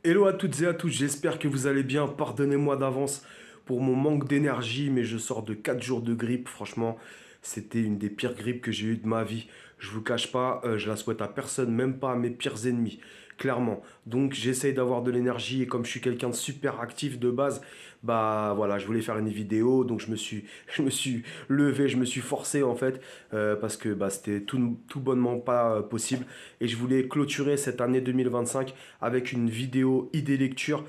Hello à toutes et à tous, j'espère que vous allez bien. Pardonnez-moi d'avance pour mon manque d'énergie, mais je sors de 4 jours de grippe. Franchement, c'était une des pires grippes que j'ai eues de ma vie. Je vous cache pas, je la souhaite à personne, même pas à mes pires ennemis, clairement. Donc j'essaye d'avoir de l'énergie et comme je suis quelqu'un de super actif de base, bah voilà, je voulais faire une vidéo, donc je me suis levé, je me suis forcé en fait, parce que bah, c'était tout bonnement pas possible. Et je voulais clôturer cette année 2025 avec une vidéo idée lecture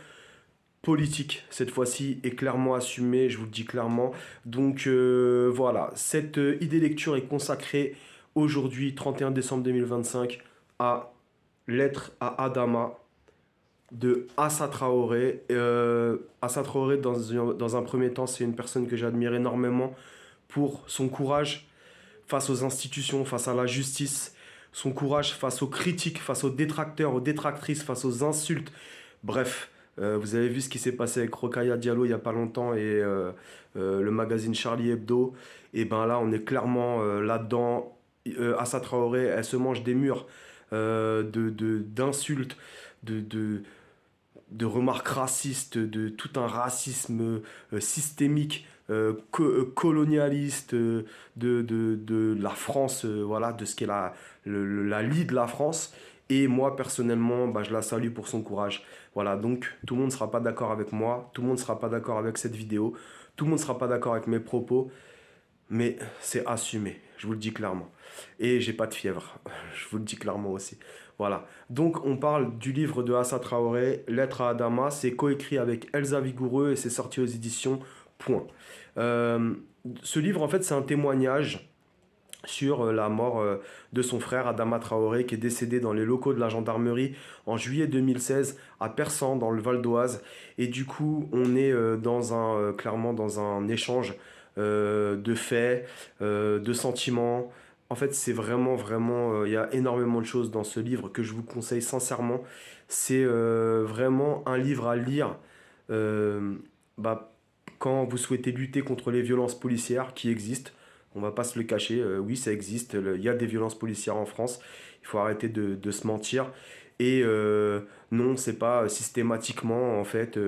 politique cette fois-ci est clairement assumée, je vous le dis clairement. Donc voilà, cette idée lecture est consacrée aujourd'hui, 31 décembre 2025, à Lettre à Adama de Assa Traoré. Assa Traoré, dans un premier temps, c'est une personne que j'admire énormément pour son courage face aux institutions, face à la justice, son courage face aux critiques, face aux détracteurs, aux détractrices, face aux insultes. Bref, vous avez vu ce qui s'est passé avec Rokhaya Diallo il n'y a pas longtemps et le magazine Charlie Hebdo. Et ben là, on est clairement là-dedans. Assa Traoré, elle se mange des murs d'insultes, de, de, de remarques racistes, de tout un racisme systémique, colonialiste de la France, voilà, de ce qu'est la lie de la France. Et moi, personnellement, bah, je la salue pour son courage. Voilà, donc tout le monde ne sera pas d'accord avec moi, tout le monde ne sera pas d'accord avec cette vidéo, tout le monde ne sera pas d'accord avec mes propos, mais c'est assumé, je vous le dis clairement. Et j'ai pas de fièvre, je vous le dis clairement aussi. Voilà. Donc on parle du livre de Assa Traoré, Lettre à Adama, c'est coécrit avec Elsa Vigoureux et c'est sorti aux éditions Point. Euh, Ce livre en fait c'est un témoignage sur la mort de son frère Adama Traoré qui est décédé dans les locaux de la gendarmerie en juillet 2016 à Persan dans le Val d'Oise. Et du coup, on est clairement dans un échange de faits, de sentiments. En fait, c'est vraiment, il y a énormément de choses dans ce livre que je vous conseille sincèrement. C'est vraiment un livre à lire euh, bah, quand vous souhaitez lutter contre les violences policières qui existent. On va pas se le cacher, oui, ça existe. Il y a des violences policières en France. Il faut arrêter de se mentir. Et non, c'est pas systématiquement, en fait,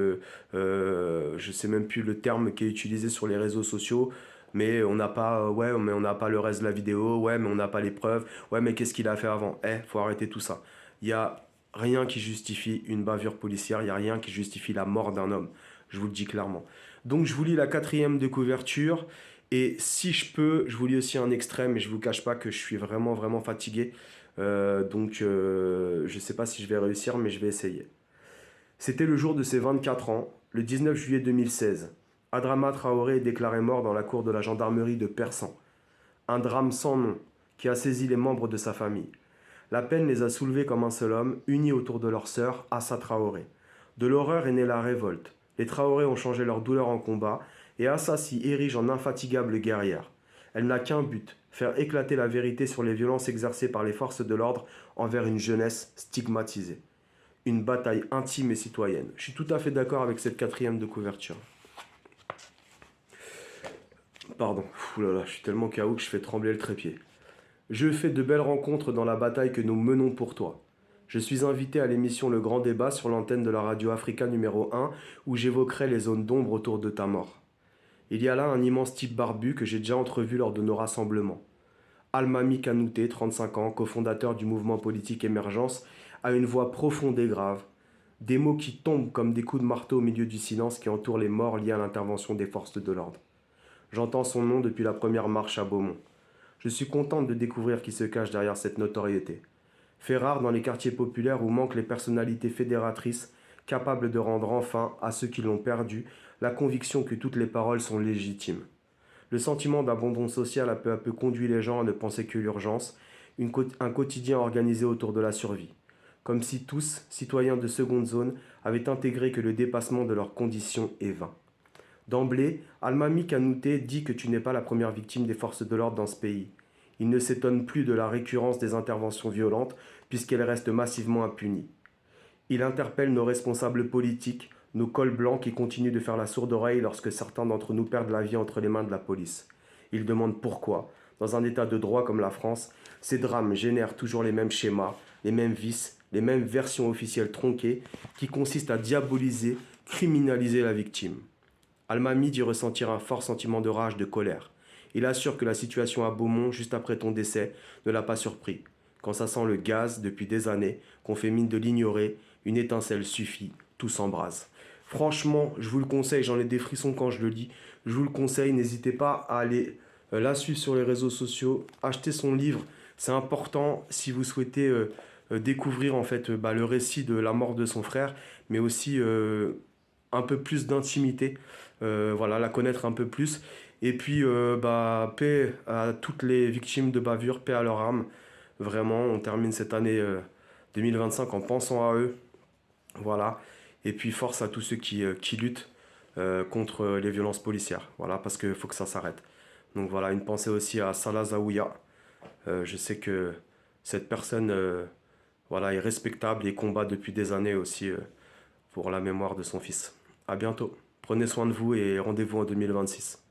je sais même plus le terme qui est utilisé sur les réseaux sociaux, mais on n'a pas, ouais, mais on n'a pas le reste de la vidéo, ouais, mais on n'a pas les preuves, ouais, mais qu'est-ce qu'il a fait avant? Faut arrêter tout ça. Il y a rien qui justifie une bavure policière, il y a rien qui justifie la mort d'un homme. Je vous le dis clairement. Donc je vous lis la quatrième de couverture. Et si je peux, je vous lis aussi un extrait, mais je vous cache pas que je suis vraiment fatigué. Je sais pas si je vais réussir, mais je vais essayer. C'était le jour de ses 24 ans, le 19 juillet 2016. Adrama Traoré est déclaré mort dans la cour de la gendarmerie de Persan. Un drame sans nom qui a saisi les membres de sa famille. La peine les a soulevés comme un seul homme, unis autour de leur sœur, Assa Traoré. De l'horreur est née la révolte. Les Traoré ont changé leur douleur en combat, et Assa s'y érige en infatigable guerrière. Elle n'a qu'un but, faire éclater la vérité sur les violences exercées par les forces de l'ordre envers une jeunesse stigmatisée. Une bataille intime et citoyenne. Je suis tout à fait d'accord avec cette quatrième de couverture. Pardon, ouh là là, je suis tellement KO que je fais trembler le trépied. Je fais de belles rencontres dans la bataille que nous menons pour toi. Je suis invité à l'émission Le Grand Débat sur l'antenne de la radio Africa numéro 1 où j'évoquerai les zones d'ombre autour de ta mort. Il y a là un immense type barbu que j'ai déjà entrevu lors de nos rassemblements. Almami Kanouté, 35 ans, cofondateur du mouvement politique Émergence, a une voix profonde et grave. Des mots qui tombent comme des coups de marteau au milieu du silence qui entoure les morts liés à l'intervention des forces de l'ordre. J'entends son nom depuis la première marche à Beaumont. Je suis contente de découvrir qui se cache derrière cette notoriété. Fait rare dans les quartiers populaires où manquent les personnalités fédératrices capables de rendre enfin à ceux qui l'ont perdu la conviction que toutes les paroles sont légitimes. Le sentiment d'abandon social a peu à peu conduit les gens à ne penser que l'urgence, un quotidien organisé autour de la survie. Comme si tous, citoyens de seconde zone, avaient intégré que le dépassement de leurs conditions est vain. D'emblée, Almami Kanouté dit que tu n'es pas la première victime des forces de l'ordre dans ce pays. Il ne s'étonne plus de la récurrence des interventions violentes, puisqu'elles restent massivement impunies. Il interpelle nos responsables politiques, nos cols blancs qui continuent de faire la sourde oreille lorsque certains d'entre nous perdent la vie entre les mains de la police. Il demande pourquoi, dans un état de droit comme la France, ces drames génèrent toujours les mêmes schémas, les mêmes vices, les mêmes versions officielles tronquées qui consistent à diaboliser, criminaliser la victime. Almami dit ressentir un fort sentiment de rage, de colère. Il assure que la situation à Beaumont, juste après ton décès, ne l'a pas surpris. Quand ça sent le gaz depuis des années, qu'on fait mine de l'ignorer, une étincelle suffit, tout s'embrase. Franchement, je vous le conseille, j'en ai des frissons quand je le lis. Je vous le conseille, n'hésitez pas à aller la suivre sur les réseaux sociaux, acheter son livre, c'est important si vous souhaitez découvrir en fait le récit de la mort de son frère, mais aussi un peu plus d'intimité, voilà, la connaître un peu plus. Et puis, paix à toutes les victimes de bavure, paix à leur âme. Vraiment, on termine cette année 2025 en pensant à eux. Voilà. Et puis, force à tous ceux qui luttent contre les violences policières. Voilà, parce qu'il faut que ça s'arrête. Donc voilà, une pensée aussi à Salah Zaouia. Je sais que cette personne voilà, est respectable et combat depuis des années aussi pour la mémoire de son fils. À bientôt. Prenez soin de vous et rendez-vous en 2026.